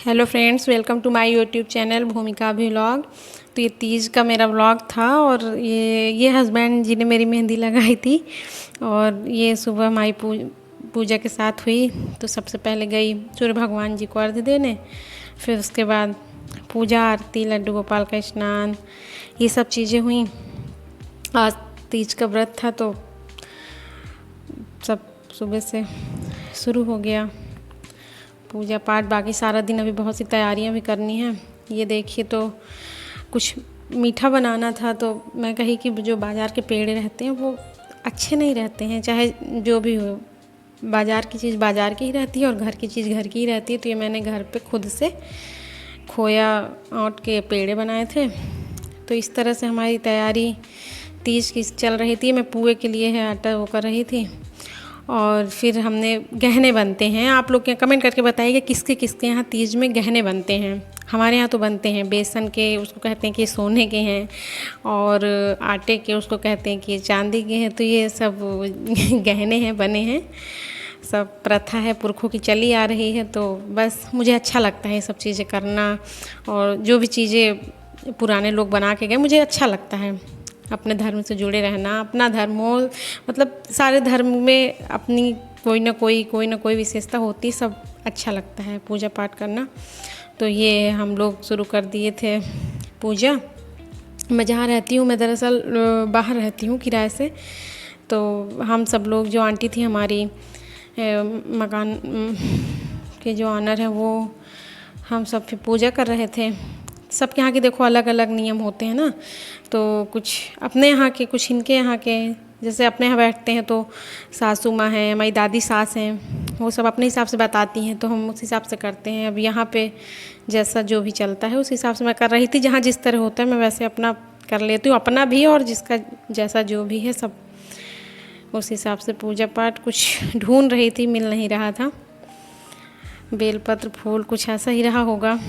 Hello friends, welcome to my YouTube channel Bhumika vlog. तो ये तीज का मेरा व्लॉग था और ये हस्बैंड जी ने मेरी मेहंदी लगाई थी। और ये सुबह हमारी पूजा के साथ हुई। तो सबसे पहले गई सूर्य भगवान जी को अर्घ्य देने, फिर उसके बाद पूजा आरती, लड्डू गोपाल का स्नान, ये सब चीज़ें हुई। आज तीज का व्रत था तो सब सुबह से शुरू हो गया पूजा पाठ। बाकी सारा दिन अभी बहुत सी तैयारियां भी करनी हैं। ये देखिए, तो कुछ मीठा बनाना था तो मैं कही कि जो बाज़ार के पेड़े रहते हैं वो अच्छे नहीं रहते हैं, चाहे जो भी हो। बाज़ार की चीज़ बाज़ार की ही रहती है और घर की चीज़ घर की ही रहती है। तो ये मैंने घर पे खुद से खोया आट के पेड़े बनाए थे। तो इस तरह से हमारी तैयारी तीज की चल रही थी। मैं पुए के लिए है आटा वो कर रही थी। और फिर हमने गहने बनते हैं। आप लोग क्या कमेंट करके बताइएगा किसके किसके यहाँ तीज में गहने बनते हैं। हमारे यहाँ तो बनते हैं बेसन के, उसको कहते हैं कि सोने के हैं, और आटे के, उसको कहते हैं कि चांदी के हैं। तो ये सब गहने हैं, बने हैं। सब प्रथा है, पुरखों की चली आ रही है। तो बस मुझे अच्छा लगता है ये सब चीज़ें करना, और जो भी चीज़ें पुराने लोग बना के गए मुझे अच्छा लगता है। अपने धर्म से जुड़े रहना, अपना धर्म हो, मतलब सारे धर्म में अपनी कोई ना कोई विशेषता होती, सब अच्छा लगता है पूजा पाठ करना। तो ये हम लोग शुरू कर दिए थे पूजा। मैं जहाँ रहती हूँ, मैं दरअसल बाहर रहती हूँ किराए से। तो हम सब लोग, जो आंटी थी हमारी मकान के जो ऑनर हैं, वो हम सब फिर पूजा कर रहे थे। सबके यहाँ के देखो अलग अलग नियम होते हैं ना। तो कुछ अपने यहाँ के, कुछ इनके यहाँ के। जैसे अपने यहाँ बैठते हैं तो सासू माँ हैं, हमारी दादी सास हैं, वो सब अपने हिसाब से बताती हैं तो हम उस हिसाब से करते हैं। अब यहाँ पे जैसा जो भी चलता है उस हिसाब से मैं कर रही थी। जहाँ जिस तरह होता है मैं वैसे अपना कर लेती हूँ, अपना भी और जिसका जैसा जो भी है सब उस हिसाब से पूजा पाठ। कुछ ढूंढ रही थी, मिल नहीं रहा था। बेलपत्र, फूल, कुछ ऐसा ही रहा होगा।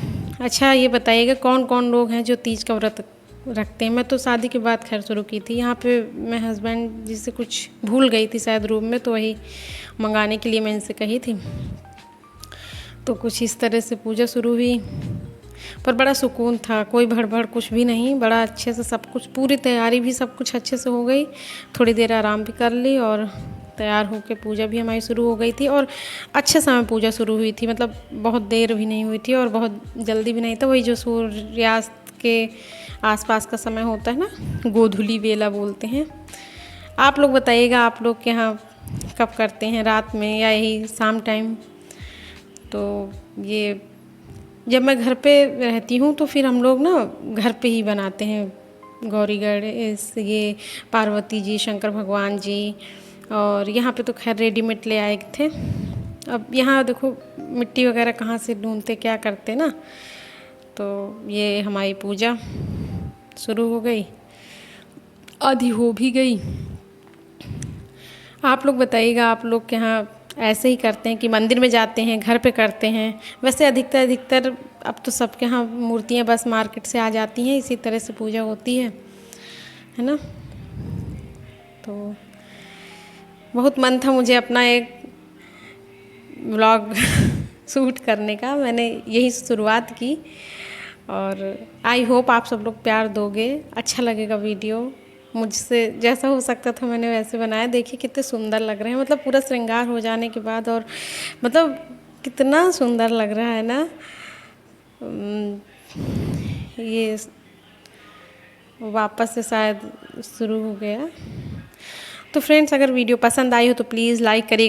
अच्छा, ये बताइएगा कौन कौन लोग हैं जो तीज का व्रत रखते हैं। मैं तो शादी के बाद खैर शुरू की थी। यहाँ पे मैं हस्बैंड जी से कुछ भूल गई थी शायद रूम में, तो वही मंगाने के लिए मैं इनसे कही थी। तो कुछ इस तरह से पूजा शुरू हुई, पर बड़ा सुकून था, कोई भड़बड़ कुछ भी नहीं। बड़ा अच्छे से सब कुछ, पूरी तैयारी भी सब कुछ अच्छे से हो गई। थोड़ी देर आराम भी कर ली और तैयार होकर पूजा भी हमारी शुरू हो गई थी। और अच्छे समय पूजा शुरू हुई थी, मतलब बहुत देर भी नहीं हुई थी और बहुत जल्दी भी नहीं था। वही जो सूर्यास्त के आसपास का समय होता है ना, गोधूली वेला बोलते हैं। आप लोग बताइएगा, आप लोग के यहाँ कब करते हैं, रात में या यही शाम टाइम? तो ये जब मैं घर पे रहती हूँ तो फिर हम लोग ना घर पे ही बनाते हैं गौरीगढ़, ये पार्वती जी, शंकर भगवान जी। और यहाँ पे तो खैर रेडीमेड ले आए थे। अब यहाँ देखो मिट्टी वगैरह कहाँ से ढूंढते, क्या करते ना। तो ये हमारी पूजा शुरू हो गई, आधी हो भी गई। आप लोग बताइएगा, आप लोग के यहाँ ऐसे ही करते हैं कि मंदिर में जाते हैं, घर पे करते हैं? वैसे अधिकतर अब तो सबके यहाँ मूर्तियाँ बस मार्केट से आ जाती हैं, इसी तरह से पूजा होती है ना। तो बहुत मन था मुझे अपना एक व्लॉग शूट करने का, मैंने यही शुरुआत की। और आई होप आप सब लोग प्यार दोगे, अच्छा लगेगा वीडियो। मुझसे जैसा हो सकता था मैंने वैसे बनाया। देखिए कितने सुंदर लग रहे हैं, मतलब पूरा श्रृंगार हो जाने के बाद, और मतलब कितना सुंदर लग रहा है ना। ये वापस से शायद शुरू हो गया। तो फ्रेंड्स, अगर वीडियो पसंद आई हो तो प्लीज़ लाइक करिए।